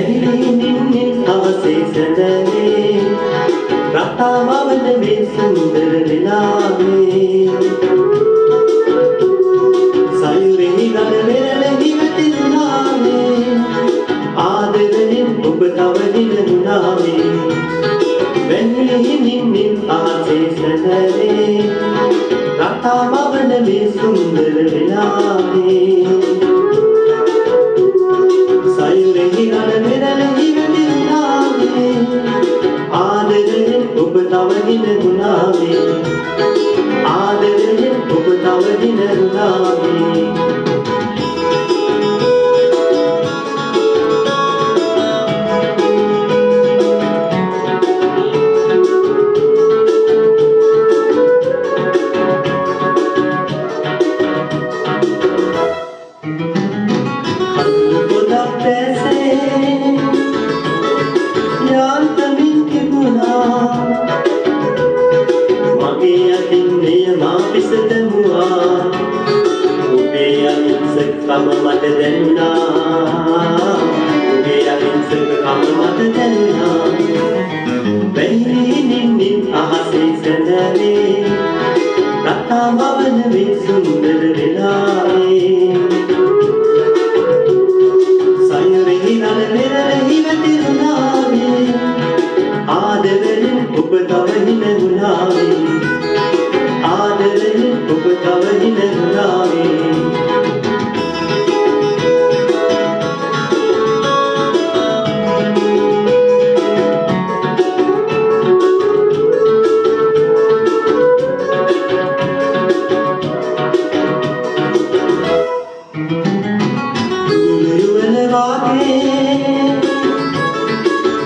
වැහිලි නින්නින් අවසේ සැදනේ රටාවවන මේ සුන්දර වෙලාවේ සයුරෙහි ගල වෙරළ හිවතිරුණාවේ ආදරයෙන් ඔබ තව දිනුනාවේ වැහිලි නින්නින් අවසේ සැදනේ රටාවවන මේ සුන්දර වෙලාවේ සයුරෙහි ගල වෙරළ හිවතිරුණාවේ ආදරයෙන් ඔබ තව දිනුනාවේ ආදරයෙන් ඔබ තව දිනුනාවේ මගේ අතින් මෙය මා පිසදමුවා ඔබේ අහිංසකකම මට දැනුණා ඔබේ අහිංසකකම මට දැනුණා වැහිලි නින්නින් අහසේ සැදනේ රටාවවන මේ සුන්දර වෙලාවේ සයුරෙහි ගල වෙරළ හිවතිරුණාවේ ආදරයෙන් ඔබ තව හිනගුණාවේ ආදරයෙන් ඔබ තව හිනගුණාවේ දුරුවන වාගේ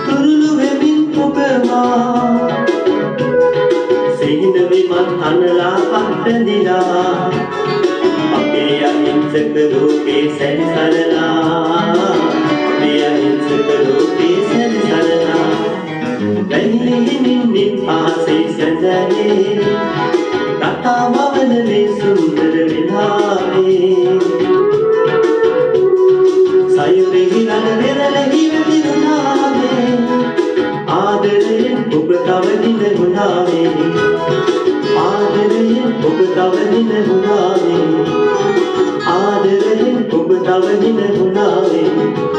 තුරුළු වෙමින් ඔබමා සිහින විමන් අනලා අත්දැඳිලා අපේ අහිංසක ලෝකේ සැරිසරලා අපේ අහිංසක ලෝකේ සැරිසරලා වැහිලි නින්නින් ආසේ සැදනේ රටාවවන මේ සුන්දර වෙලාවේ සයුරෙහි ගල වෙරළ හිවතිරුණාවේ ආදරයෙන් ඔබ තව දිනුනාවේ ආදරයෙන් ඔබ තව දිනුනාවේ ආදරයෙන් ඔබ තව දිනුනාවේ